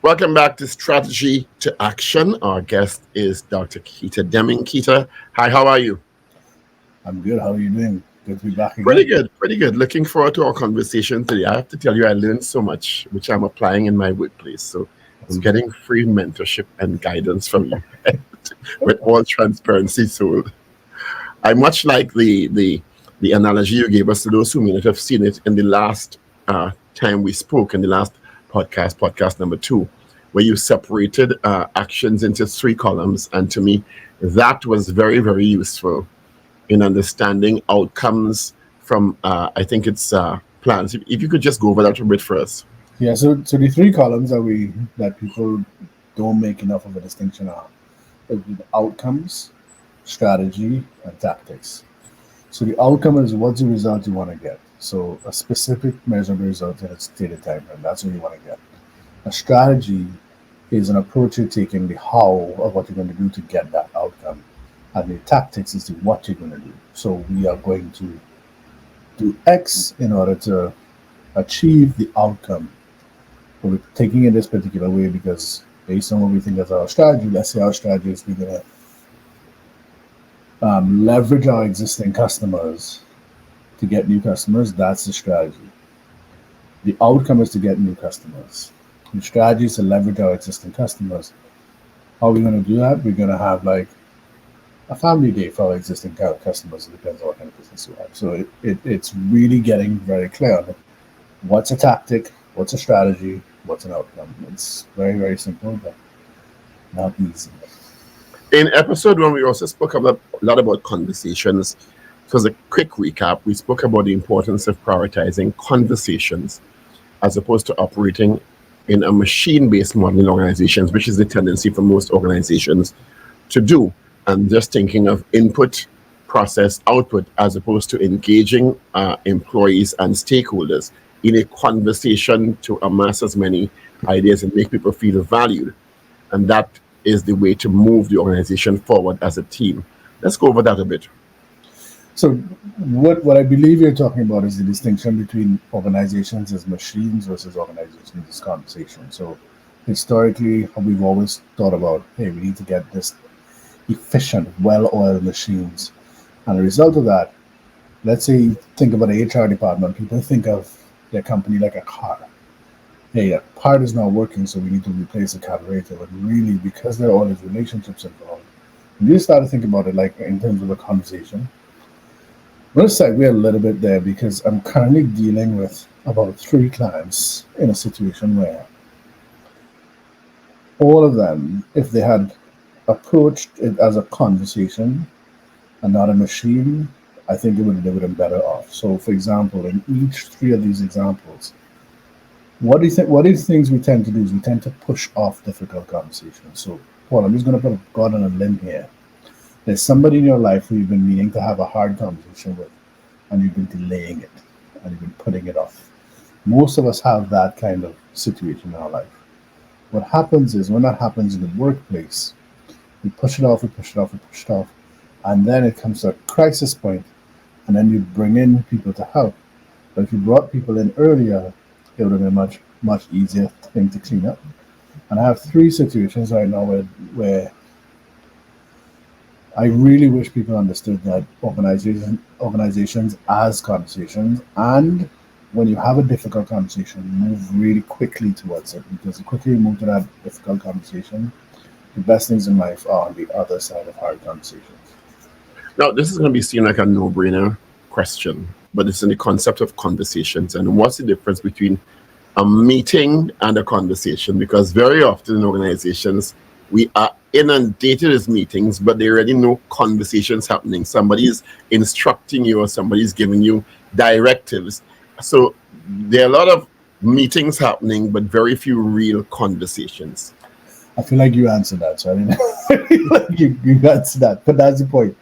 Welcome back to Strategy to Action. Our guest is Dr. Keita Demming. Keita, hi, how are you? I'm good. How are you doing? Good to be back Pretty again. good, pretty good. Looking forward to our conversation today. I have to tell you, I learned so much, which I'm applying in my workplace. So That's I'm good. getting free mentorship and guidance from you with all transparency. So I much like the analogy you gave us to those who may not have seen it in the last time we spoke in the last podcast number 2, where you separated actions into 3 columns, and to me, that was very very useful in understanding outcomes from I think it's plans. If you could just go over that a bit for us. Yeah. So the 3 columns that people don't make enough of a distinction on would be the outcomes, strategy, and tactics. So the outcome is what's the result you want to get. So a specific measurable result in a stated time frame. That's what you want to get. A strategy is an approach you're taking, the how of what you're going to do to get that outcome, and the tactics is the what you're going to do. So we are going to do X in order to achieve the outcome. But we're taking it this particular way because based on what we think is our strategy, let's say our strategy is we're going to leverage our existing customers to get new customers. That's the strategy. The outcome is to get new customers. The strategy is to leverage our existing customers. How are we going to do that? We're going to have like a family day for our existing customers. It depends on what kind of business you have. So it's really getting very clear on what's a tactic, what's a strategy, what's an outcome. It's very, very simple, but not easy. In episode 1, we also spoke about a lot about conversations. So as a quick recap, we spoke about the importance of prioritizing conversations as opposed to operating in a machine-based model in organizations, which is the tendency for most organizations to do, and just thinking of input, process, output, as opposed to engaging employees and stakeholders in a conversation to amass as many ideas and make people feel valued. And that is the way to move the organization forward as a team. Let's go over that a bit. So what I believe you're talking about is the distinction between organizations as machines versus organizations as conversation. So historically, we've always thought about, hey, we need to get this efficient, well-oiled machines. And a result of that, let's say you think about the HR department, people think of their company like a car. Hey, that part is not working, so we need to replace the carburetor. But really, because there are all these relationships involved, you start to think about it like in terms of a conversation. I'm going to segue a little bit there because I'm currently dealing with about 3 clients in a situation where all of them, if they had approached it as a conversation and not a machine, I think they would have been better off. So, for example, in each 3 of these examples, what do you think? What are the things we tend to do is we tend to push off difficult conversations. So, Paul, I'm just going to put a God on a limb here. There's somebody in your life who you've been meaning to have a hard conversation with, and you've been delaying it, and you've been putting it off. Most of us have that kind of situation in our life. What happens is when that happens in the workplace, we push it off, we push it off, we push it off, and then it comes to a crisis point, and then you bring in people to help. But if you brought people in earlier, it would have been much easier thing to clean up. And I have 3 situations right now where I really wish people understood that organizations as conversations, and when you have a difficult conversation, move really quickly towards it, because the quicker you move to that difficult conversation, the best things in life are on the other side of hard conversations. Now, this is going to be seen like a no-brainer question, but it's in the concept of conversations. And what's the difference between a meeting and a conversation? Because very often in organizations, we are inundated with meetings, but there are already no conversations happening. Somebody is instructing you or somebody is giving you directives. So there are a lot of meetings happening, but very few real conversations. I feel like you answered that, so I mean, like you answered that, but that's the point.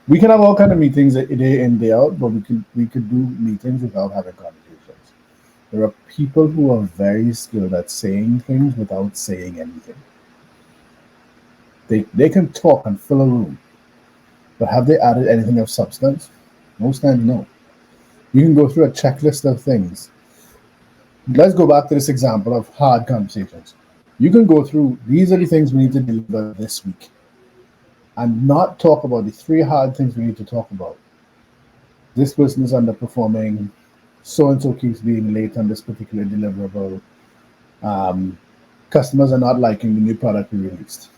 We can have all kind of meetings day in day out, but we could do meetings without having conversations. There are people who are very skilled at saying things without saying anything. They can talk and fill a room, but have they added anything of substance? Most times, no. You can go through a checklist of things. Let's go back to this example of hard conversations. You can go through, these are the things we need to deliver this week, and not talk about the three hard things we need to talk about. This person is underperforming, so and so keeps being late on this particular deliverable. Um, Customers are not liking the new product we released.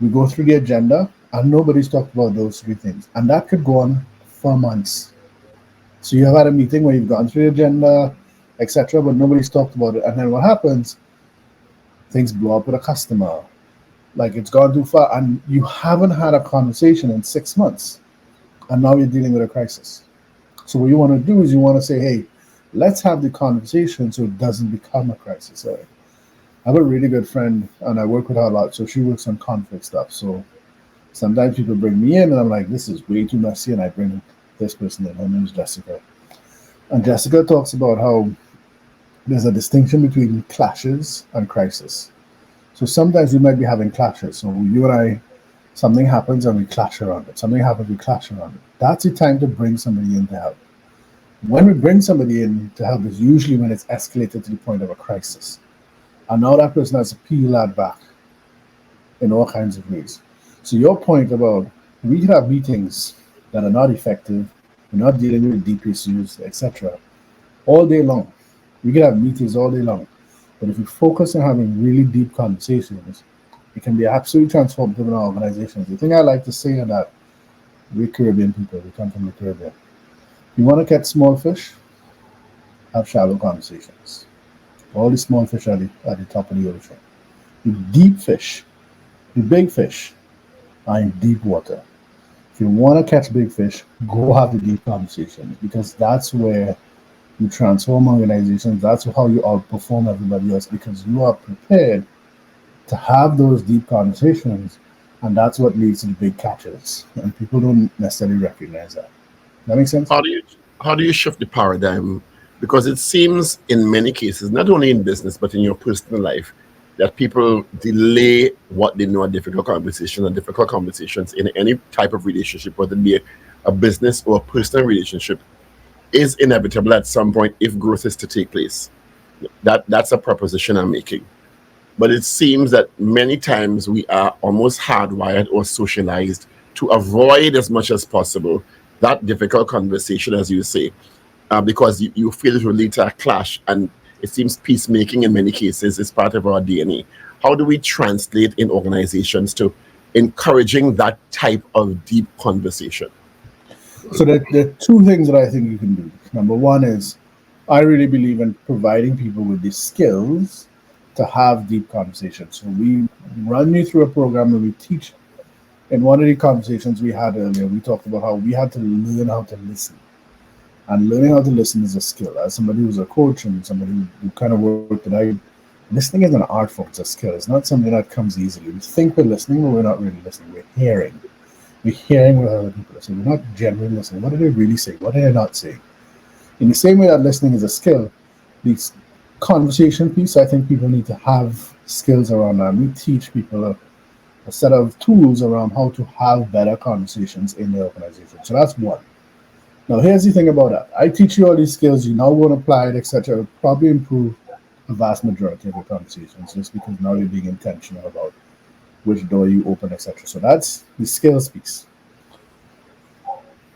We go through the agenda, and nobody's talked about those three things. And that could go on for months. So you have had a meeting where you've gone through the agenda, etc., but nobody's talked about it. And then what happens? Things blow up with a customer. Like it's gone too far, and you haven't had a conversation in 6 months, and now you're dealing with a crisis. So what you want to do is you want to say, hey, let's have the conversation so it doesn't become a crisis. I have a really good friend, and I work with her a lot. So she works on conflict stuff. So sometimes people bring me in, and I'm like, this is way too messy, and I bring this person in. Her name is Jessica, and Jessica talks about how there's a distinction between clashes and crisis. So sometimes we might be having clashes. So you and I, something happens and we clash around it. Something happens, we clash around it. That's the time to bring somebody in to help. When we bring somebody in to help is usually when it's escalated to the point of a crisis. And now that person has to peel that back in all kinds of ways. So your point about we can have meetings that are not effective, we're not dealing with deep issues, etc., all day long. We can have meetings all day long. But if we focus on having really deep conversations, it can be absolutely transformative in our organizations. The thing I like to say is that we're Caribbean people, we come from the Caribbean. You want to catch small fish, have shallow conversations. All the small fish are at the top of the ocean. The deep fish, the big fish, are in deep water. If you want to catch big fish, go have the deep conversations because that's where you transform organizations. That's how you outperform everybody else because you are prepared to have those deep conversations, and that's what leads to the big catches. And people don't necessarily recognize that. That makes sense? How do you how do you shift the paradigm? Because it seems in many cases, not only in business but in your personal life, that people delay what they know are difficult conversations and difficult conversations in any type of relationship, whether it be a business or a personal relationship, is inevitable at some point if growth is to take place. That's a proposition I'm making. But it seems that many times we are almost hardwired or socialized to avoid as much as possible that difficult conversation, as you say, because you feel it will lead to a clash. And it seems peacemaking in many cases is part of our DNA. How do we translate in organizations to encouraging that type of deep conversation? So there are two things that I think you can do. Number one is I really believe in providing people with the skills to have deep conversations. So we run you through a program and we teach. In one of the conversations we had earlier, we talked about how we had to learn how to listen. And learning how to listen is a skill. As somebody who's a coach and somebody who kind of worked that I, listening is an art form, it's a skill. It's not something that comes easily. We think we're listening, but we're not really listening. We're hearing. We're hearing what other people are saying. We're not genuinely listening. What are they really saying? What are they not saying? In the same way that listening is a skill, this conversation piece, I think people need to have skills around that. We teach people a set of tools around how to have better conversations in the organization. So that's one. Now, here's the thing about that. I teach you all these skills, you now go and apply it, etc. It'll probably improve a vast majority of your conversations just because now you're being intentional about which door you open, etc. So that's the skills piece.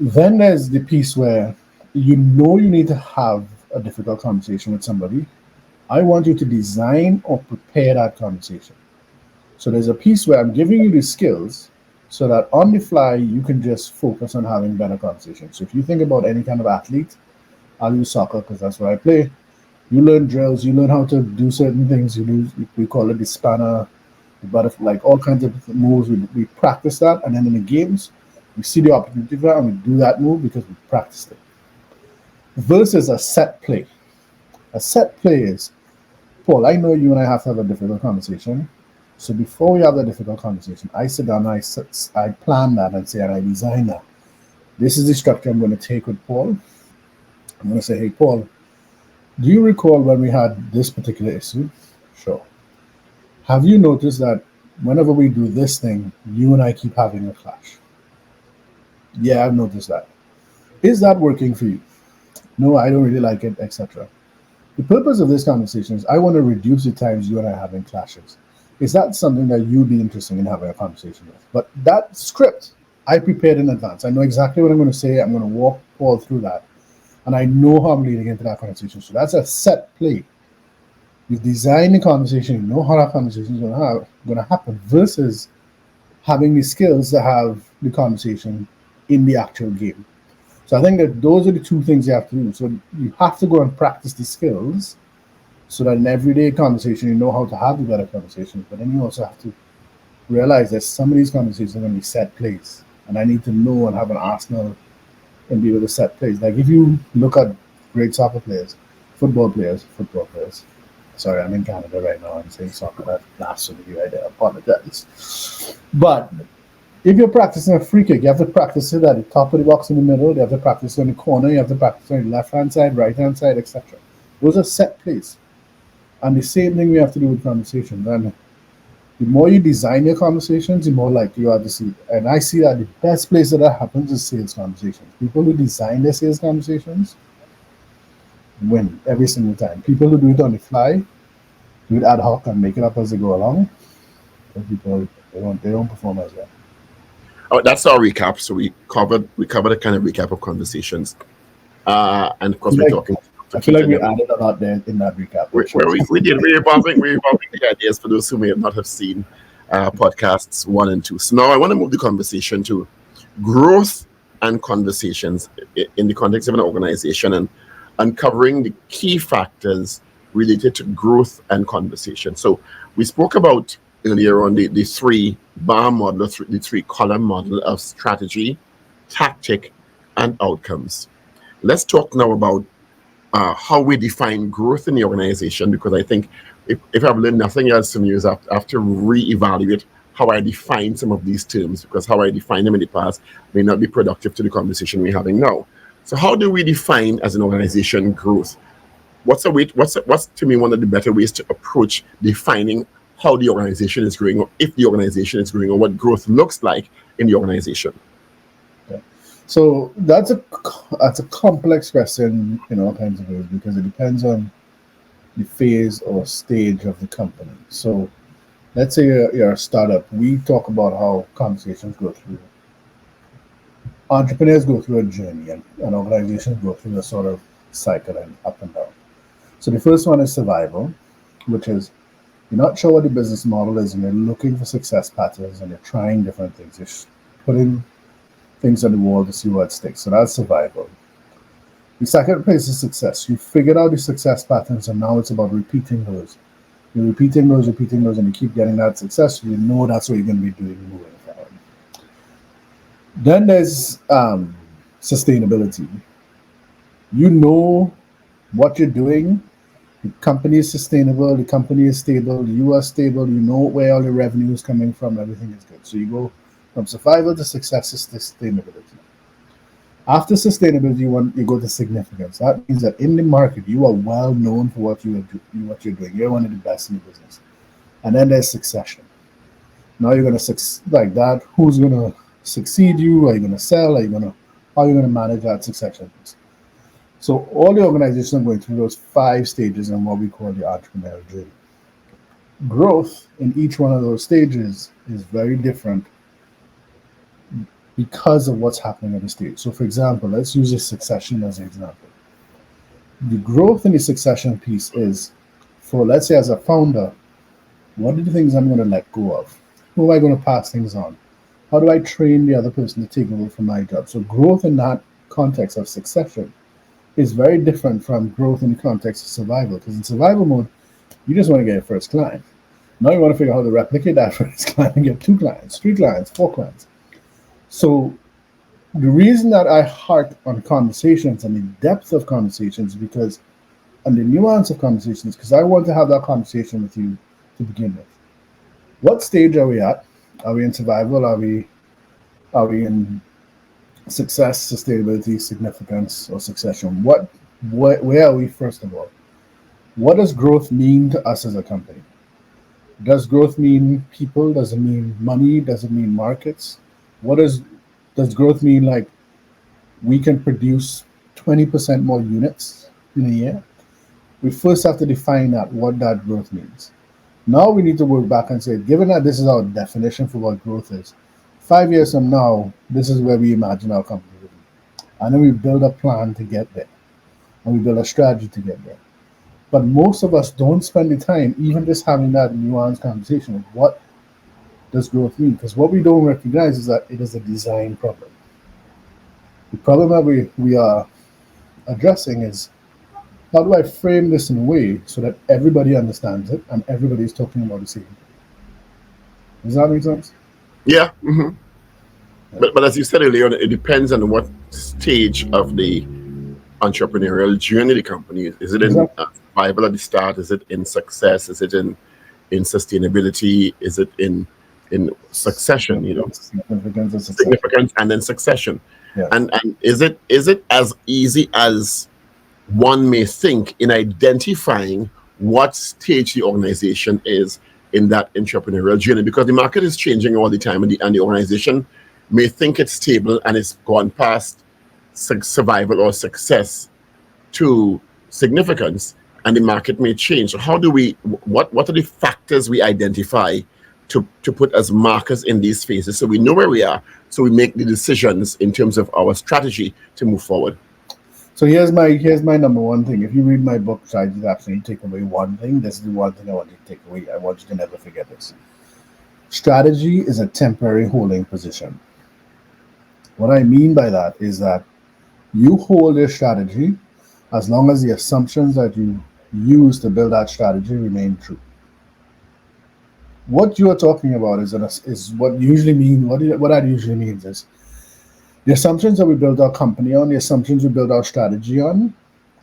Then there's the piece where you know you need to have a difficult conversation with somebody. I want you to design or prepare that conversation. So there's a piece where I'm giving you the skills so that on the fly you can just focus on having better conversations. So if you think about any kind of athlete, I'll use soccer because that's what I play. You learn drills, you learn how to do certain things. You do, we call it the spanner, the butterfly, like all kinds of moves. We practice that, and then in the games, we see the opportunity for that, and we do that move because we practiced it. Versus a set play. A set play is, Paul, I know you and I have to have a difficult conversation. So before we have the difficult conversation, I sit down, I plan that and say, and I design that. This is the structure I'm going to take with Paul. I'm going to say, hey, Paul, do you recall when we had this particular issue? Sure. Have you noticed that whenever we do this thing, you and I keep having a clash? Yeah, I've noticed that. Is that working for you? No, I don't really like it, etc. The purpose of this conversation is I want to reduce the times you and I are having clashes. Is that something that you'd be interested in having a conversation with? But that script, I prepared in advance. I know exactly what I'm going to say. I'm going to walk Paul through that. And I know how I'm leading into that conversation. So that's a set play. You've designed the conversation, you know how that conversation is going to happen, versus having the skills to have the conversation in the actual game. So I think that those are the two things you have to do. So you have to go and practice the skills so that in everyday conversation you know how to have the better conversations. But then you also have to realize that some of these conversations are going to be set plays. And I need to know and have an arsenal and be able to set plays. Like if you look at great soccer players, football players. Sorry, I'm in Canada right now. I'm saying soccer. That blasphemy right there. I apologize. But if you're practicing a free kick, you have to practice it at the top of the box in the middle. You have to practice it in the corner. You have to practice it on the left hand side, right hand side, etc. Those are set plays. And the same thing we have to do with conversations. And the more you design your conversations, the more likely you are to see. And I see that the best place that happens is sales conversations. People who design their sales conversations win every single time. People who do it on the fly, do it ad hoc and make it up as they go along, those people they don't perform as well. Oh, that's our recap. So we covered a kind of recap of conversations, and of I course feel we're like talking to I feel like Keita we Demming. added a lot there in that recap. We did. We're evolving the ideas for those who may not have seen podcasts 1 and 2. So now I want to move the conversation to growth and conversations in the context of an organization, and uncovering the key factors related to growth and conversation. So we spoke about earlier on the three bar model, the three column model of strategy, tactic, and outcomes. Let's talk now about how we define growth in the organization, because I think if I've learned nothing else from you is I have to reevaluate how I define some of these terms, because how I defined them in the past may not be productive to the conversation we're having now. So how do we define as an organization growth? What's a way? What's to me one of the better ways to approach defining how the organization is growing, or if the organization is growing, or what growth looks like in the organization? Okay. So that's a complex question in all kinds of ways because it depends on the phase or stage of the company. So let's say you're a startup. We talk about how conversations go through. Entrepreneurs go through a journey, and organizations go through a sort of cycle and up and down. So the first one is survival, which is you're not sure what the business model is, and you're looking for success patterns, and you're trying different things. Putting things on the wall to see what sticks. So that's survival. The second place is success. You figured out the success patterns, and now it's about repeating those. You're repeating those, and you keep getting that success. So you know that's what you're going to be doing moving forward. Then there's sustainability. You know what you're doing. The company is sustainable. The company is stable. You are stable. You know where all your revenue is coming from. Everything is good. So you go from survival to success to sustainability. After sustainability, you go to significance. That means that in the market, you are well known for what you're doing. You're one of the best in the business. And then there's succession. Now you're going to like that. Who's going to succeed you? Are you going to sell? How are you going to manage that succession? So all the organizations are going through those 5 stages in what we call the entrepreneurial journey. Growth in each one of those stages is very different because of what's happening at the stage. So for example, let's use a succession as an example. The growth in the succession piece is for, let's say, as a founder, what are the things I'm going to let go of? Who am I going to pass things on? How do I train the other person to take over from my job? So growth in that context of succession is very different from growth in the context of survival. Because in survival mode, you just want to get your first client. Now you want to figure out how to replicate that first client and get 2 clients, 3 clients, 4 clients. So the reason that I harp on conversations and the depth of conversations and the nuance of conversations, because I want to have that conversation with you to begin with. What stage are we at? Are we in survival? Are we in success, sustainability, significance, or succession? Where are we first of all? What does growth mean to us as a company? Does growth mean people? Does it mean money? Does it mean markets? What does growth mean? Like we can produce 20% more units in a year? We first have to define what that growth means. Now we need to work back and say, given that this is our definition for what growth is, 5 years from now, this is where we imagine our company to be. And then we build a plan to get there, and we build a strategy to get there. But most of us don't spend the time even just having that nuanced conversation of what does growth mean? Because what we don't recognize is that it is a design problem. The problem that we are addressing is, how do I frame this in a way so that everybody understands it and everybody is talking about the same thing? Does that make sense? Yeah. Yeah. But as you said earlier, it depends on what stage of the entrepreneurial journey the company is. Is it in Exactly. survival at the start? Is it in success? Is it in sustainability? Is it in succession? Significance of success. Significance and then succession. Yeah. And is it as easy as one may think in identifying what stage the organization is in that entrepreneurial journey, because the market is changing all the time, and the organization may think it's stable and it's gone past survival or success to significance, and the market may change. So how do we, what are the factors we identify to put as markers in these phases so we know where we are, so we make the decisions in terms of our strategy to move forward? So here's my number one thing. If you read my book, Strategy to Action, you take away one thing. This is the one thing I want you to take away. I want you to never forget this. Strategy is a temporary holding position. What I mean by that is that you hold your strategy as long as the assumptions that you use to build that strategy remain true. What you are talking about is what usually mean what that usually means is the assumptions that we build our company on, the assumptions we build our strategy on,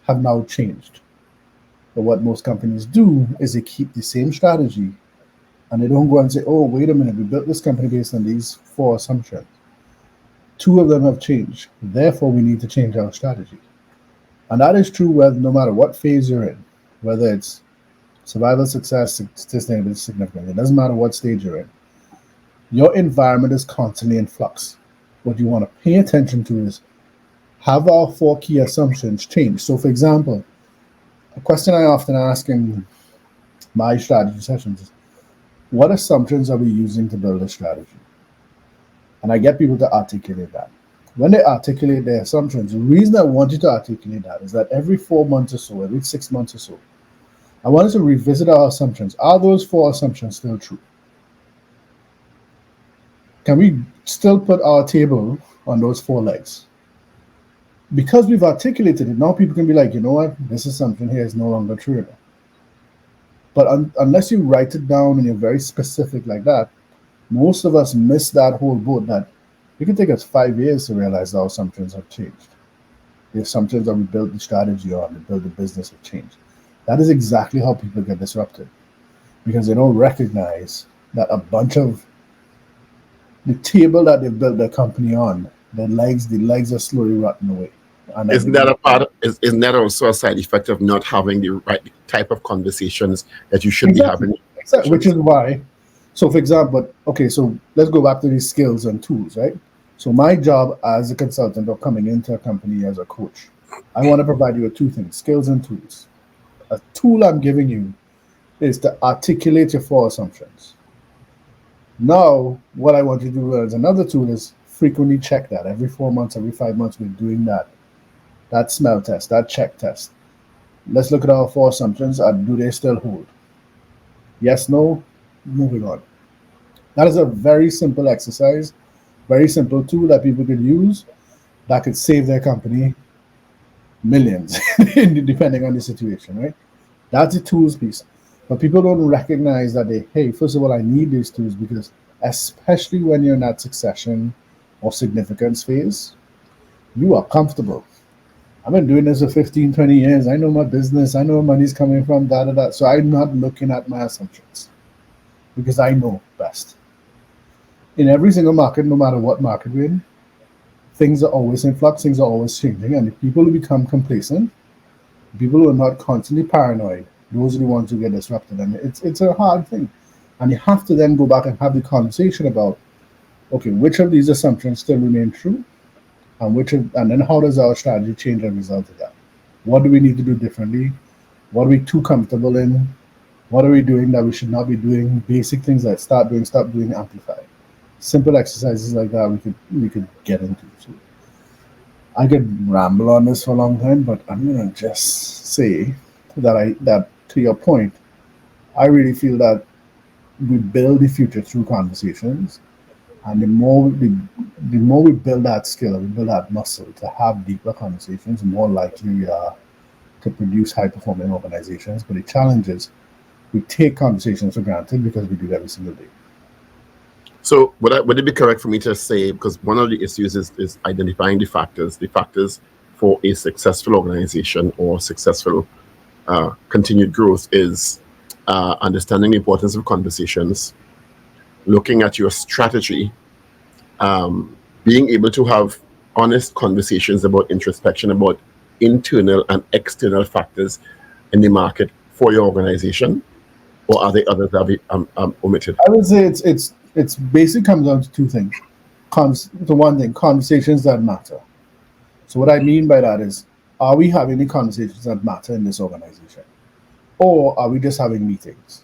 have now changed. But what most companies do is they keep the same strategy and they don't go and say, oh, wait a minute, we built this company based on these four assumptions. Two of them have changed. Therefore, we need to change our strategy. And that is true whether no matter what phase you're in, whether it's survival, success, sustainability, significance. It doesn't matter what stage you're in. Your environment is constantly in flux. What you want to pay attention to is, have our four key assumptions changed? So, for example, a question I often ask in my strategy sessions is, what assumptions are we using to build a strategy? And I get people to articulate that. When they articulate their assumptions, the reason I want you to articulate that is that every 4 months or so, every 6 months or so, I want us to revisit our assumptions. Are those four assumptions still true? Can we still put our table on those four legs? Because we've articulated it, now people can be like, you know what, this assumption here is no longer true enough. But unless you write it down and you're very specific like that, most of us miss that whole boat that it can take us 5 years to realize our assumptions have changed. The assumptions that we built the strategy on, to build the business have changed. That is exactly how people get disrupted, because they don't recognize that a bunch of the table that they built their company on, the legs are slowly rotting away. And Isn't that everybody, a part? Isn't that also a side effect of not having the right type of conversations that you should be exactly, having? exactly, which is why. So, for example, okay, so let's go back to these skills and tools, right? So, my job as a consultant or coming into a company as a coach, I want to provide you with two things: skills and tools. A tool I'm giving you is to articulate your four assumptions. Now, what I want you to do as another tool is frequently check that. Every 4 months, every 5 months, we're doing that smell test, that check test. Let's look at our four assumptions. Do they still hold? Yes, no, moving on. That is a very simple exercise, very simple tool that people could use that could save their company millions, depending on the situation, right? That's the tools piece. But people don't recognize that hey, first of all, I need these tools because, especially when you're in that succession or significance phase, you are comfortable. I've been doing this for 15, 20 years. I know my business. I know where money's coming from, da da da. So I'm not looking at my assumptions because I know best. In every single market, no matter what market we're in, things are always in flux, things are always changing. And if people who become complacent, people who are not constantly paranoid, those are the ones who get disrupted. And it's a hard thing. And you have to then go back and have the conversation about, okay, which of these assumptions still remain true? And then how does our strategy change as a result of that? What do we need to do differently? What are we too comfortable in? What are we doing that we should not be doing? Basic things like stop doing, amplify. Simple exercises like that we could get into. So I could ramble on this for a long time, but I'm gonna just say that to your point, I really feel that we build the future through conversations, and the more we build that skill, we build that muscle to have deeper conversations, the more likely we are to produce high performing organizations. But the challenge is we take conversations for granted because we do it every single day. So would it be correct for me to say, because one of the issues is identifying the factors for a successful organization or successful continued growth is understanding the importance of conversations, looking at your strategy, being able to have honest conversations about introspection, about internal and external factors in the market for your organization, or are there others that I've omitted? I would say it's basically comes down to two things. The one thing, conversations that matter. So what I mean by that is, are we having the conversations that matter in this organization, or are we just having meetings?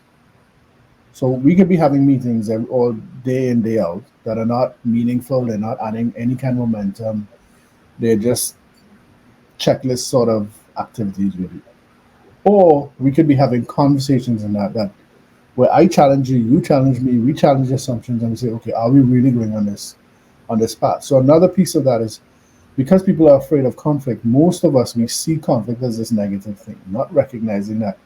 So we could be having meetings all day in day out that are not meaningful. They're not adding any kind of momentum. They're just checklist sort of activities we do. Or we could be having conversations in that where I challenge you, you challenge me, we challenge assumptions, and we say, okay, are we really going on this path? So another piece of that is because people are afraid of conflict, most of us we see conflict as this negative thing, not recognizing that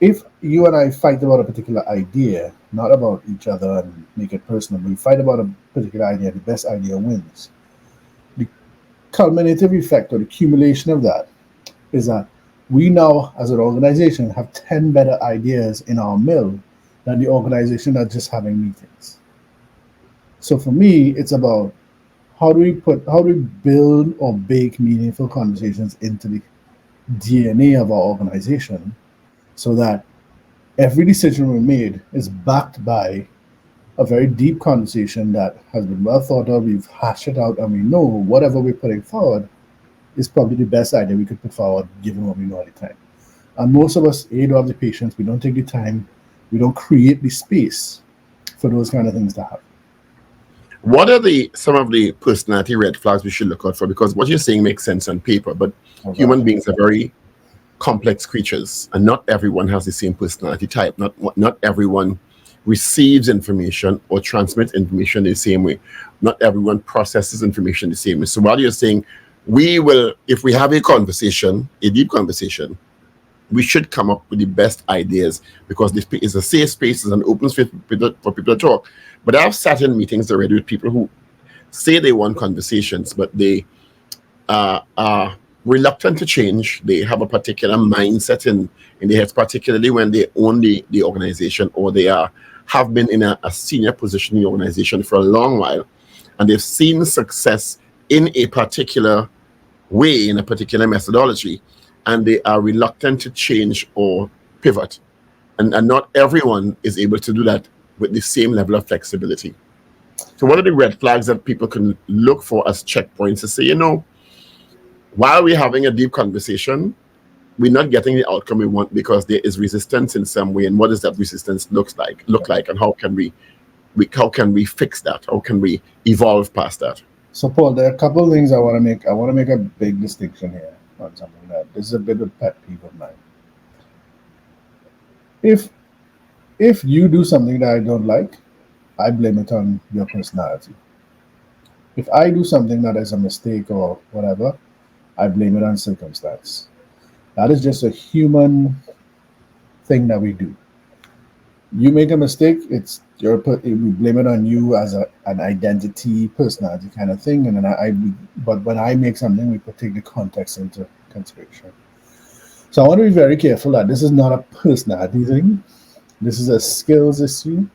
if you and I fight about a particular idea, not about each other and make it personal, but we fight about a particular idea, the best idea wins. The culminative effect or the accumulation of that is that we now, as an organization, have 10 better ideas in our mill than the organization that's just having meetings. So for me, it's about how do we build or bake meaningful conversations into the DNA of our organization so that every decision we made is backed by a very deep conversation that has been well thought of, we've hashed it out, and we know whatever we're putting forward is probably the best idea we could put forward given what we know at the time. And most of us, A, don't have the patience, we don't take the time, we don't create the space for those kind of things to happen. What are some of the personality red flags we should look out for? Because what you're saying makes sense on paper, but human beings are very complex creatures, and not everyone has the same personality type. Not everyone receives information or transmits information the same way. Not everyone processes information the same way. So while you're saying we will, if we have a conversation, a deep conversation, we should come up with the best ideas because this is a safe space, it's an open space for people to talk. But I've sat in meetings already with people who say they want conversations, but they are reluctant to change. They have a particular mindset in their heads, particularly when they own the organization or they have been in a senior position in the organization for a long while, and they've seen success in a particular way, in a particular methodology, and they are reluctant to change or pivot. And not everyone is able to do that with the same level of flexibility. So what are the red flags that people can look for as checkpoints to say, while we're having a deep conversation, we're not getting the outcome we want because there is resistance in some way, and what does that resistance look like, and how can we fix that? How can we evolve past that? So Paul, there are a couple of things I want to make. I want to make a big distinction here on something that this is a bit of a pet peeve of mine. If you do something that I don't like, I blame it on your personality. If I do something that is a mistake or whatever, I blame it on circumstance. That is just a human thing that we do. You make a mistake, we blame it on you as an identity, personality kind of thing, and then but when I make something, we take the context into consideration. So I want to be very careful that this is not a personality thing. This is a skills issue,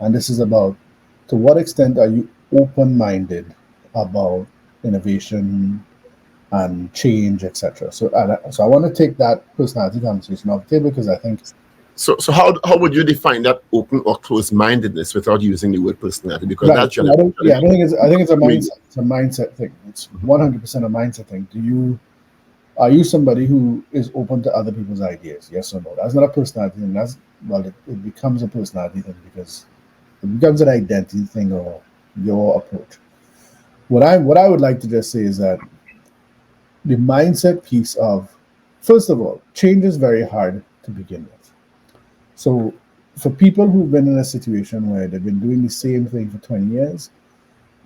and this is about to what extent are you open-minded about innovation and change, etc. So I want to take that personality conversation off the table because I think. So how would you define that open or closed-mindedness without using the word personality? Because right. that's I think it's a mindset. It's a mindset thing. It's 100% a mindset thing. Are you somebody who is open to other people's ideas? Yes or no? That's not a personality thing. That's well, it becomes a personality thing because it becomes an identity thing or your approach. What I would like to just say is that the mindset piece of first of all, change is very hard to begin with. So for people who've been in a situation where they've been doing the same thing for 20 years,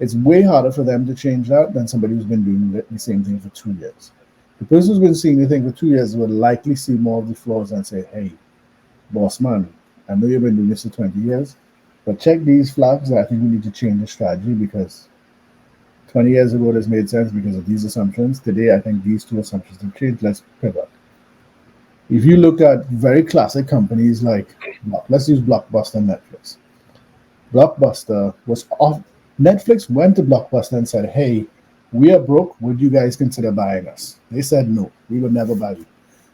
it's way harder for them to change that than somebody who's been doing the same thing for 2 years. The person who's been seeing the thing for 2 years will likely see more of the flaws and say, hey, boss man, I know you've been doing this for 20 years, but check these flags. I think we need to change the strategy because 20 years ago this made sense because of these assumptions. Today, I think these two assumptions have changed. Let's pivot. If you look at very classic companies like, let's use Blockbuster and Netflix. Blockbuster was off. Netflix went to Blockbuster and said, hey, we are broke. Would you guys consider buying us? They said, no, we would never buy you.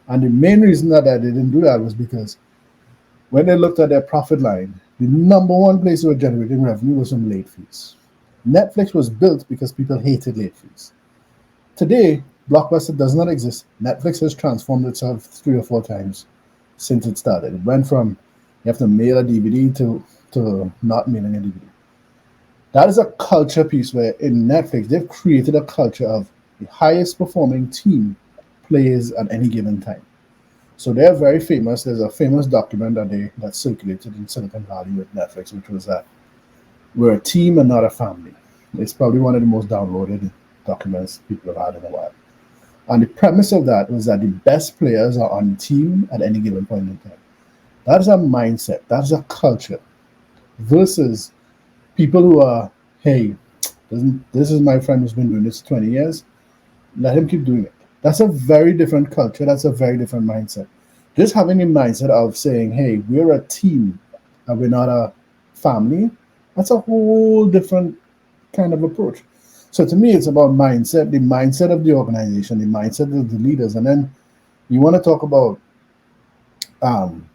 And the main reason that they didn't do that was because when they looked at their profit line, the number one place they were generating revenue was from late fees. Netflix was built because people hated late fees. Today, Blockbuster does not exist. Netflix has transformed itself 3 or 4 times since it started. It went from you have to mail a DVD to not mailing a DVD. That is a culture piece where in Netflix they've created a culture of the highest performing team plays at any given time. So they're very famous. There's a famous document that circulated in Silicon Valley with Netflix, which was that we're a team and not a family. It's probably one of the most downloaded documents people have had in a while. And the premise of that was that the best players are on the team at any given point in time. That is a mindset. That's a culture. Versus people who are, hey, this is my friend who's been doing this 20 years. Let him keep doing it. That's a very different culture. That's a very different mindset. Just having the mindset of saying, hey, we're a team and we're not a family, that's a whole different kind of approach. So to me, it's about mindset, the mindset of the organization, the mindset of the leaders. And then you want to talk about um,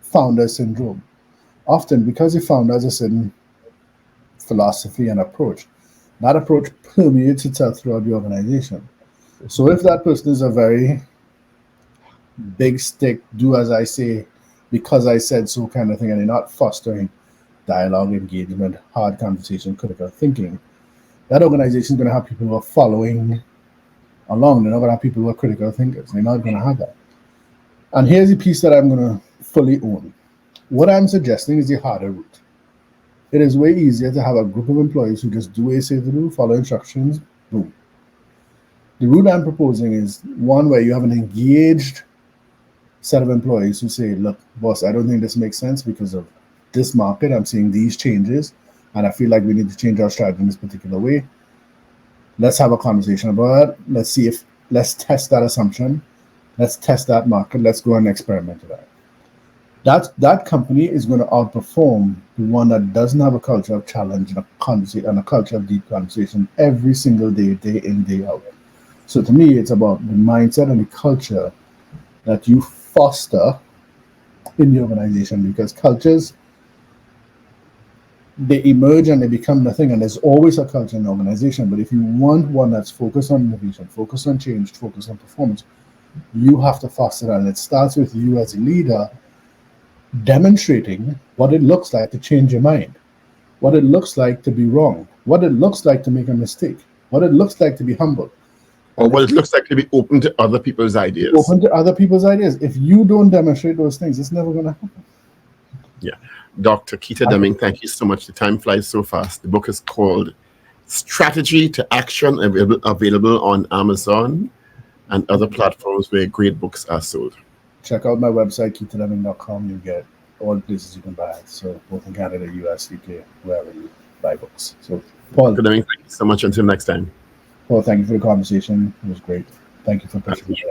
founder syndrome. Often, because the founder has a certain philosophy and approach, that approach permeates itself throughout the organization. So if that person is a very big stick, do as I say, because I said so kind of thing, and they're not fostering dialogue, engagement, hard conversation, critical thinking, that organization is going to have people who are following along. They're not going to have people who are critical thinkers. They're not going to have that. And here's the piece that I'm going to fully own. What I'm suggesting is the harder route. It is way easier to have a group of employees who just do what you say to do, follow instructions, boom. The route I'm proposing is one where you have an engaged set of employees who say, look, boss, I don't think this makes sense because of this market. I'm seeing these changes, and I feel like we need to change our strategy in this particular way. Let's have a conversation about it. Let's test that assumption. Let's test that market. Let's go and experiment with that. That company is going to outperform the one that doesn't have a culture of challenge and a conversation and a culture of deep conversation every single day, day in, day out. So to me, it's about the mindset and the culture that you foster in the organization, because cultures, they emerge and they become nothing, and there's always a culture in the organization. But if you want one that's focused on innovation, focused on change, focused on performance, you have to foster that. And it starts with you as a leader demonstrating what it looks like to change your mind, what it looks like to be wrong, what it looks like to make a mistake, what it looks like to be humble. Or what it looks like to be open to other people's ideas. Open to other people's ideas. If you don't demonstrate those things, it's never going to happen. Yeah. Dr. Keita Demming, thank you so much. The time flies so fast. The book is called Strategy to Action, available on Amazon and other platforms where great books are sold. Check out my website, keitademming.com. You get all places you can buy it. So both in Canada, US, UK, wherever you buy books. So Paul, Dr. Demming, thank you so much. Until next time. Paul, thank you for the conversation. It was great. Thank you for pushing me.